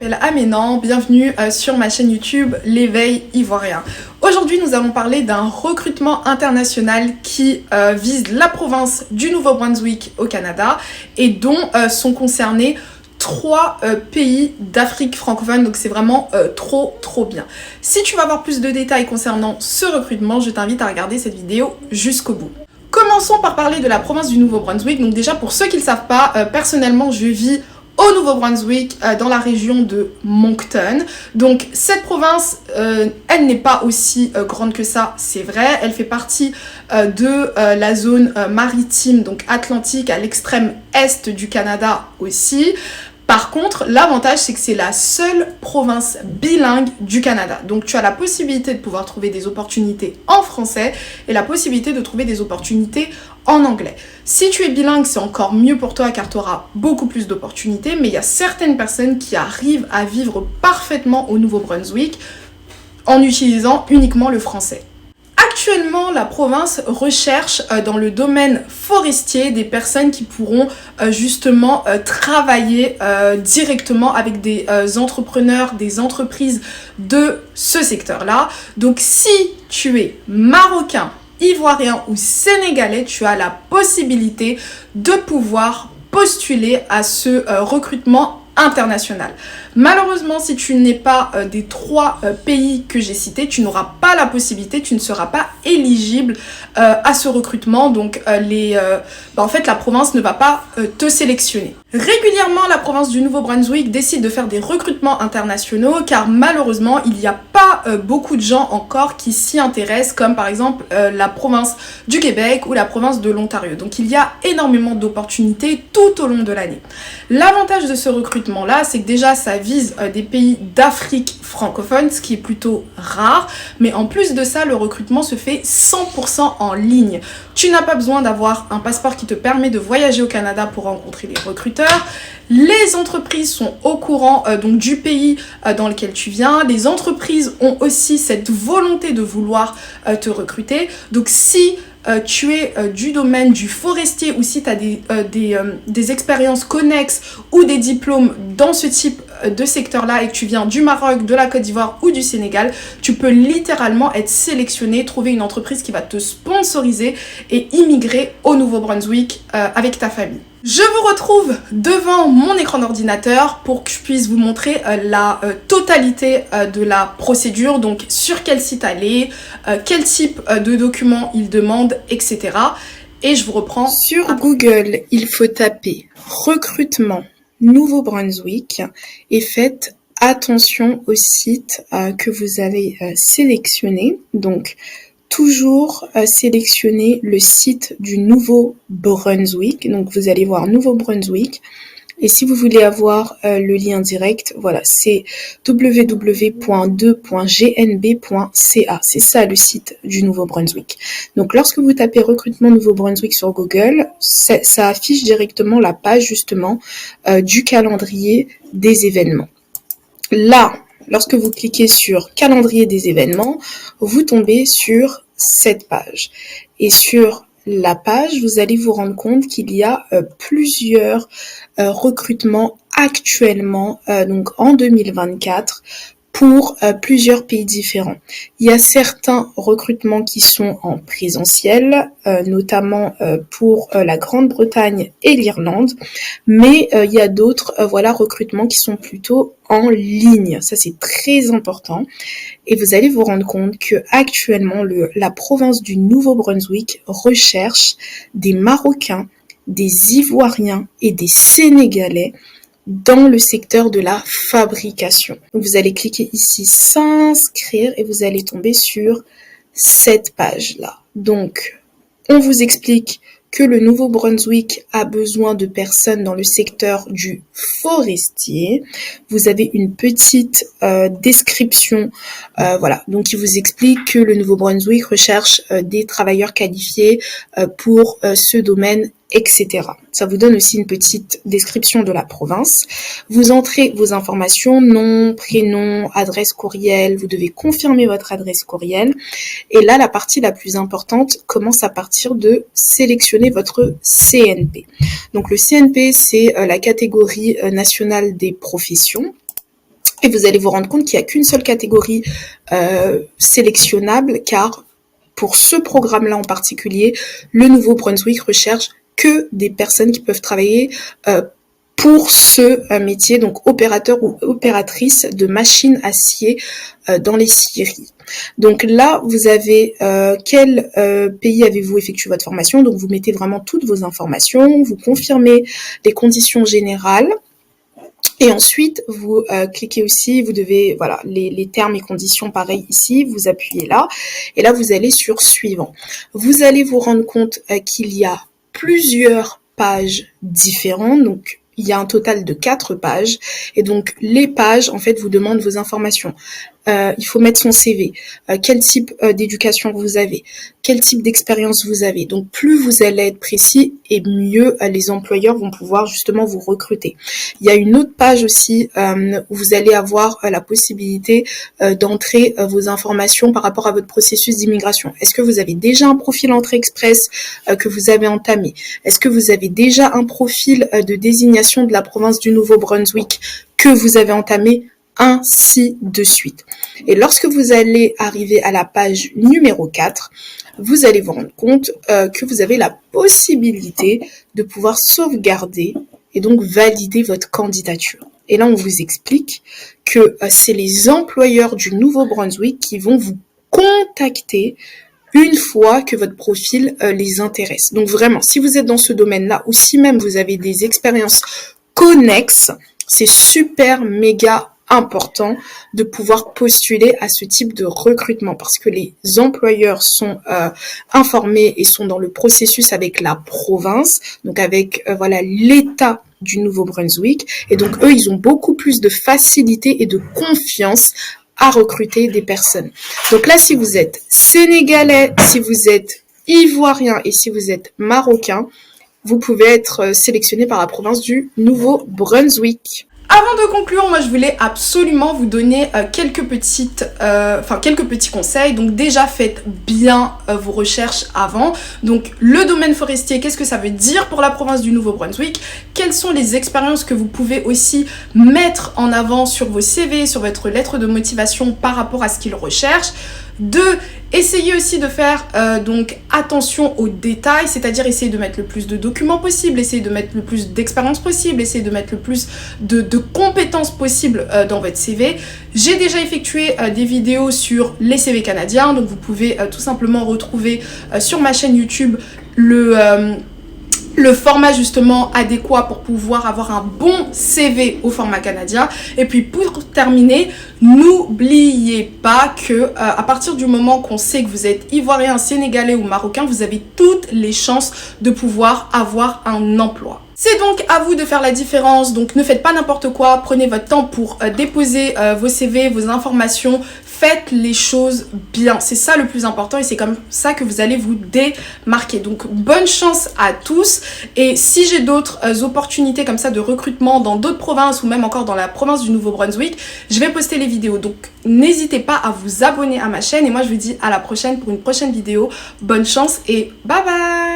Je m'appelle Aménan, bienvenue sur ma chaîne YouTube L'éveil ivoirien. Aujourd'hui nous allons parler d'un recrutement international qui vise la province du Nouveau-Brunswick au Canada et dont sont concernés 3 pays d'Afrique francophone, donc c'est vraiment trop bien. Si tu veux avoir plus de détails concernant ce recrutement, je t'invite à regarder cette vidéo jusqu'au bout. Commençons par parler de la province du Nouveau-Brunswick. Donc déjà pour ceux qui ne le savent pas, personnellement je vis au Nouveau-Brunswick, dans la région de Moncton. Donc cette province, elle n'est pas aussi grande que ça, c'est vrai. Elle fait partie de la zone maritime, donc atlantique, à l'extrême est du Canada aussi. Par contre, l'avantage, c'est que c'est la seule province bilingue du Canada. Donc, tu as la possibilité de pouvoir trouver des opportunités en français et la possibilité de trouver des opportunités en anglais. Si tu es bilingue, c'est encore mieux pour toi car tu auras beaucoup plus d'opportunités, mais il y a certaines personnes qui arrivent à vivre parfaitement au Nouveau-Brunswick en utilisant uniquement le français. Actuellement, la province recherche dans le domaine forestier des personnes qui pourront justement travailler directement avec des entrepreneurs, des entreprises de ce secteur-là. Donc si tu es marocain, ivoirien ou sénégalais, tu as la possibilité de pouvoir postuler à ce recrutement international. Malheureusement, si tu n'es pas des 3 pays que j'ai cités, tu n'auras pas la possibilité, tu ne seras pas éligible à ce recrutement. Donc, en fait, la province ne va pas te sélectionner. Régulièrement, la province du Nouveau-Brunswick décide de faire des recrutements internationaux car malheureusement, il n'y a pas beaucoup de gens encore qui s'y intéressent, comme par exemple la province du Québec ou la province de l'Ontario. Donc, il y a énormément d'opportunités tout au long de l'année. L'avantage de ce recrutement-là, c'est que déjà, ça vise des pays d'Afrique francophone, ce qui est plutôt rare. Mais en plus de ça, le recrutement se fait 100% en ligne. Tu n'as pas besoin d'avoir un passeport qui te permet de voyager au Canada pour rencontrer les recruteurs. Les entreprises sont au courant donc du pays dans lequel tu viens. Les entreprises ont aussi cette volonté de vouloir te recruter. Donc si tu es du domaine du forestier ou si tu as des expériences connexes ou des diplômes dans ce type de secteur-là et que tu viens du Maroc, de la Côte d'Ivoire ou du Sénégal, tu peux littéralement être sélectionné, trouver une entreprise qui va te sponsoriser et immigrer au Nouveau-Brunswick avec ta famille. Je vous retrouve devant mon écran d'ordinateur pour que je puisse vous montrer la totalité de la procédure, donc sur quel site aller, quel type de documents il demande, etc. Et je vous reprends. Sur Google, il faut taper recrutement Nouveau-Brunswick et faites attention au site que vous avez sélectionné. Donc, toujours sélectionner le site du Nouveau-Brunswick. Donc, vous allez voir Nouveau-Brunswick. Et si vous voulez avoir le lien direct, voilà, c'est www.2.gnb.ca. C'est ça le site du Nouveau-Brunswick. Donc, lorsque vous tapez recrutement Nouveau-Brunswick sur Google, ça affiche directement la page justement du calendrier des événements. Là, lorsque vous cliquez sur calendrier des événements, vous tombez sur cette page. Et sur la page, vous allez vous rendre compte qu'il y a plusieurs recrutements actuellement, donc en 2024, pour plusieurs pays différents. Il y a certains recrutements qui sont en présentiel, notamment pour la Grande-Bretagne et l'Irlande, mais il y a d'autres recrutements qui sont plutôt en ligne. Ça, c'est très important. Et vous allez vous rendre compte que actuellement, la province du Nouveau-Brunswick recherche des Marocains, des Ivoiriens et des Sénégalais dans le secteur de la fabrication. Donc, vous allez cliquer ici s'inscrire et vous allez tomber sur cette page-là. Donc, on vous explique que le Nouveau-Brunswick a besoin de personnes dans le secteur du forestier. Vous avez une petite description, donc il vous explique que le Nouveau-Brunswick recherche des travailleurs qualifiés pour ce domaine, etc. Ça vous donne aussi une petite description de la province. Vous entrez vos informations, nom, prénom, adresse courriel. Vous devez confirmer votre adresse courriel. Et là, la partie la plus importante commence à partir de sélectionner votre CNP. Donc le CNP, c'est la catégorie nationale des professions. Et vous allez vous rendre compte qu'il n'y a qu'une seule catégorie sélectionnable, car pour ce programme-là en particulier, le Nouveau-Brunswick recherche que des personnes qui peuvent travailler pour ce métier, donc opérateur ou opératrice de machines à scier dans les scieries. Donc là, vous avez quel pays avez-vous effectué votre formation, donc vous mettez vraiment toutes vos informations, vous confirmez les conditions générales. Et ensuite, vous cliquez aussi, vous devez, voilà, les termes et conditions, pareil ici, vous appuyez là, et là, vous allez sur suivant. Vous allez vous rendre compte qu'il y a plusieurs pages différentes, donc il y a un total de 4 pages, et donc les pages, en fait, vous demandent vos informations. Il faut mettre son CV, quel type d'éducation vous avez, quel type d'expérience vous avez. Donc plus vous allez être précis et mieux les employeurs vont pouvoir justement vous recruter. Il y a une autre page aussi où vous allez avoir la possibilité d'entrer vos informations par rapport à votre processus d'immigration. Est-ce que vous avez déjà un profil entrée express que vous avez entamé? Est-ce que vous avez déjà un profil de désignation de la province du Nouveau-Brunswick que vous avez entamé? Ainsi de suite. Et lorsque vous allez arriver à la page numéro 4, vous allez vous rendre compte que vous avez la possibilité de pouvoir sauvegarder et donc valider votre candidature. Et là, on vous explique que c'est les employeurs du Nouveau-Brunswick qui vont vous contacter une fois que votre profil les intéresse. Donc vraiment, si vous êtes dans ce domaine-là ou si même vous avez des expériences connexes, c'est super méga important de pouvoir postuler à ce type de recrutement parce que les employeurs sont informés et sont dans le processus avec la province, donc avec voilà l'État du Nouveau-Brunswick, et donc eux ils ont beaucoup plus de facilité et de confiance à recruter des personnes. Donc là, si vous êtes sénégalais, si vous êtes ivoirien et si vous êtes marocain, vous pouvez être sélectionné par la province du Nouveau-Brunswick. Avant de conclure, moi je voulais absolument vous donner quelques petits conseils. Donc déjà, faites bien vos recherches avant. Donc le domaine forestier, qu'est-ce que ça veut dire pour la province du Nouveau-Brunswick? Quelles sont les expériences que vous pouvez aussi mettre en avant sur vos CV, sur votre lettre de motivation par rapport à ce qu'ils recherchent? 2. Essayez aussi de faire donc attention aux détails, c'est-à-dire essayer de mettre le plus de documents possible, essayer de mettre le plus d'expérience possible, essayer de mettre le plus de compétences possibles dans votre CV. J'ai déjà effectué des vidéos sur les CV canadiens, donc vous pouvez tout simplement retrouver sur ma chaîne YouTube le format justement adéquat pour pouvoir avoir un bon CV au format canadien. Et puis pour terminer, n'oubliez pas que à partir du moment qu'on sait que vous êtes ivoirien, sénégalais ou marocain, vous avez toutes les chances de pouvoir avoir un emploi. C'est donc à vous de faire la différence, donc ne faites pas n'importe quoi, prenez votre temps pour déposer vos CV, vos informations, faites les choses bien, c'est ça le plus important et c'est comme ça que vous allez vous démarquer. Donc bonne chance à tous, et si j'ai d'autres opportunités comme ça de recrutement dans d'autres provinces ou même encore dans la province du Nouveau-Brunswick, je vais poster les vidéos, donc n'hésitez pas à vous abonner à ma chaîne et moi je vous dis à la prochaine pour une prochaine vidéo. Bonne chance et bye bye.